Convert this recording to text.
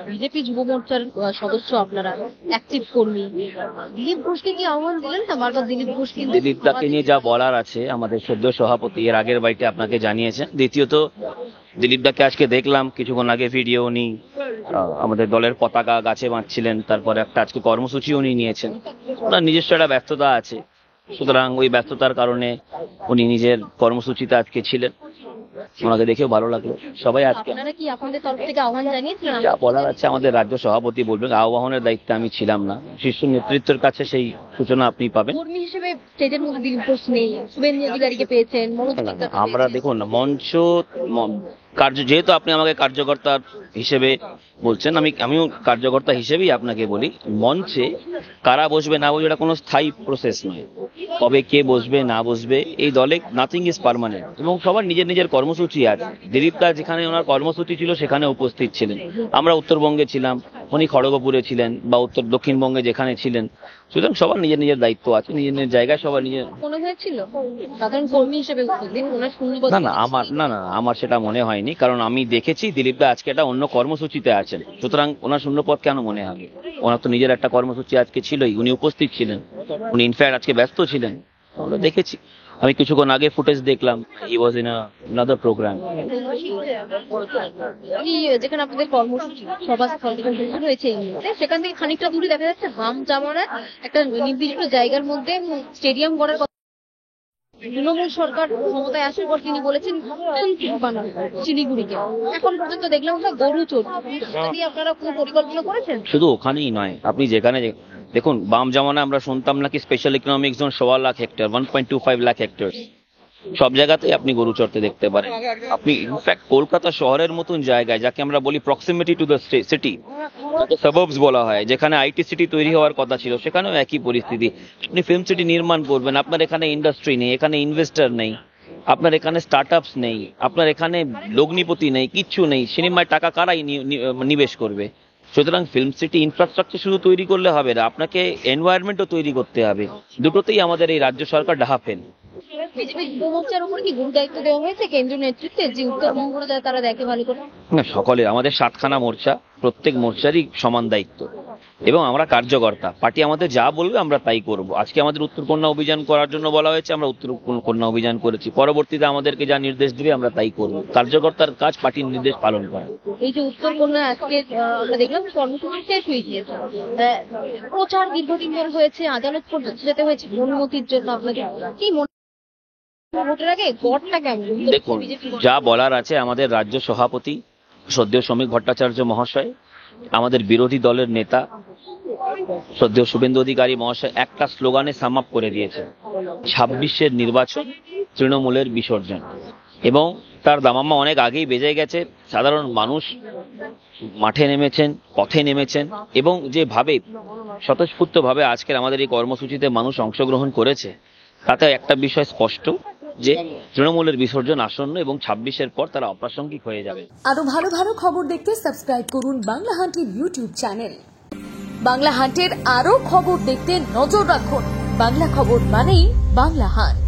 BJP যুব মোর্চার সদস্য আপনারা, অ্যাক্টিভ কর্মী, দিলীপ ঘোষকে কি আহ্বান দিলেন না? বারবার দিলীপ ঘোষ দিলীপ দাকে নিয়ে যা বলার আছে আমাদের সদ্য সভাপতি এর আগের বাড়িতে আপনাকে জানিয়েছেন। দ্বিতীয়ত দিলীপ দাকে আজকে দেখলাম কিছুক্ষণ আগে ভিডিও, উনি আমাদের দলের পতাকা গাছে বাঁধছিলেন, তারপরে একটা আজকে কর্মসূচি উনি নিয়েছেন। ওনার নিজস্ব একটা ব্যস্ততা আছে, সুতরাং ওই ব্যস্ততার কারণে উনি নিজের কর্মসূচিতে আজকে ছিলেন। ওনাকে দেখেও ভালো লাগলো। সবাই আজকে কি আপনাদের তরফ থেকে আহ্বান জানিয়েছিলেন? যা বলার আছে আমাদের রাজ্য সভাপতি বলবেন, আহ্বানের দায়িত্বে আমি ছিলাম না, শীর্ষ নেতৃত্বের কাছে সেই সূচনা আপনি পাবেন। কর্মী হিসেবে স্টেজের মধ্যে দিলীপ ঘোষ নেই, শুভেন্দু অধিকারীকে পেয়েছেন, আমরা দেখুন না মঞ্চ কার্য, যেহেতু আপনি আমাকে কার্যকর্তা হিসেবে বলছেন, আমিও কার্যকর্তা হিসেবেই আপনাকে বলি, মঞ্চে কারা বসবে না বসবে এটা কোনো স্থায়ী প্রসেস নয়। কবে কে বসবে না বসবে এই দলে নাথিং ইজ পার্মানেন্ট, এবং সবার নিজের নিজের কর্মসূচি আছে। দিলীপ দা যেখানে ওনার কর্মসূচি ছিল সেখানে উপস্থিত ছিলেন, আমরা উত্তরবঙ্গে ছিলাম, উনি খড়গপুরে ছিলেন, বা দক্ষিণবঙ্গে যেখানে ছিলেন। সুতরাং সবার নিজের নিজের দায়িত্ব আছে, নিজের নিজের জায়গায় সবার নিজের। মনে হয়েছিল সাধারণ কর্মী হিসেবে আমার সেটা মনে হয়নি, কারণ আমি দেখেছি দিলীপ দা আজকে একটা অন্য কর্মসূচিতে আছেন, সুতরাং ওনার শূন্যপদ কেন মনে হবে? ওনার তো নিজের একটা কর্মসূচি আজকে ছিলই, উনি উপস্থিত ছিলেন, উনি ইনফ্যাক্ট আজকে ব্যস্ত ছিলেন, আমরা দেখেছি। আমি কিছুক্ষণ আগে ফুটেজ দেখলাম, হি ওয়াজ ইন আনাদার প্রোগ্রাম। যেখানে আপনাদের কর্মসূচি সভাস্থল রয়েছে সেখান থেকে খানিকটা দূরে দেখা যাচ্ছে বাম জামানার একটা নির্দিষ্ট জায়গার মধ্যে স্টেডিয়াম করার কথা। তৃণমূল সরকার ক্ষমতায় আসার পর তিনি বলেছেন শিলিগুড়িকে, এখন পর্যন্ত দেখলাম গরু চোর। আপনারা কোনো পরিকল্পনা করেছেন? শুধু ওখানেই নয়, আপনি যেখানে দেখুন, বাম জামানা আমরা শুনতাম নাকি special economic zone 1.25 lakh hectare, 1.25 lakh hectare, সব জায়গাতেই আপনি গরু চড়তে দেখতে পারেন। আপনি ইনফ্যাক্ট কলকাতা শহরের মতন জায়গায়, যাকে আমরা বলি প্রক্সিমিটি টু দ্য সিটি, সাবার্বস বলা হয়, যেখানে আইটি সিটি তৈরি হওয়ার কথা ছিল, সেখানেও একই পরিস্থিতি। আপনি ফিল্ম সিটি নির্মাণ করবেন, আপনার এখানে ইন্ডাস্ট্রি নেই, এখানে ইনভেস্টর নেই, আপনার এখানে স্টার্টআপস নেই, আপনার এখানে লগ্নিপতি নেই, কিচ্ছু নেই, সিনেমায় টাকা কারাই নিবেশ করবে? সুতরাং ফিল্ম সিটি ইনফ্রাস্ট্রাকচার শুধু তৈরি করলে হবে না, আপনাকে এনভায়রনমেন্টও তৈরি করতে হবে। দুটোতেই আমাদের এই রাজ্য সরকার ডাহা ফেল। বিজেপি যুব মোর্চার উপর কি গুরু দায়িত্ব দেওয়া হয়েছে কেন্দ্রীয় নেতৃত্বে, যে উত্তরবঙ্গটা তারা দেখে ভালো করে? না, সকলে, আমাদের 7খানা মোর্চা, প্রত্যেক মোর্চারই সমান দায়িত্ব, এবং আমরা কার্যকর্তা, পার্টি আমাদের যা বলবে আমরা তাই করব। আজকে আমাদের উত্তরকন্যা অভিযান করার জন্য বলা হয়েছে, আমরা উত্তরকন্যা অভিযান করেছি, পরবর্তীতে আমাদেরকে যা নির্দেশ দিবে আমরা তাই করব। কার্যকর্তার কাজ পার্টির নির্দেশ পালন করা। এই যে উত্তরকন্যা আজকে আমরা দেখলাম কর্মসূচি শেষ হয়ে গিয়েছে, প্রচার দীর্ঘদিন ধরে হয়েছে, আদালত পর্যন্ত যেতে হয়েছে অনুমতির জন্য, আপনাকে কি মনে? দেখুন, যা বলার আছে আমাদের রাজ্য সভাপতি শ্রদ্ধেয় শ্রমিক ভট্টাচার্য মহাশয়, আমাদের বিরোধী দলের নেতা শ্রদ্ধেয় শুভেন্দু অধিকারী মহাশয় একটা স্লোগানে সাম আপ করে দিয়েছে, 26-এর নির্বাচন তৃণমূলের বিসর্জন। এবং তার দামাম্মা অনেক আগেই বেজে গেছে। সাধারণ মানুষ মাঠে নেমেছেন, পথে নেমেছেন, এবং যেভাবে স্বতঃস্ফূর্তভাবে আজকের আমাদের এই কর্মসূচিতে মানুষ অংশগ্রহণ করেছে, তাতে একটা বিষয় স্পষ্ট যে তৃণমূলের বিসর্জন আসন্ন, এবং 26-এর পর তারা অপ্রাসঙ্গিক হয়ে যাবে। আরো ভালো ভালো খবর দেখতে সাবস্ক্রাইব করুন বাংলা হান্টের ইউটিউব চ্যানেল। বাংলা হান্টের আরো খবর দেখতে নজর রাখুন। বাংলা খবর মানেই বাংলা হান্ট।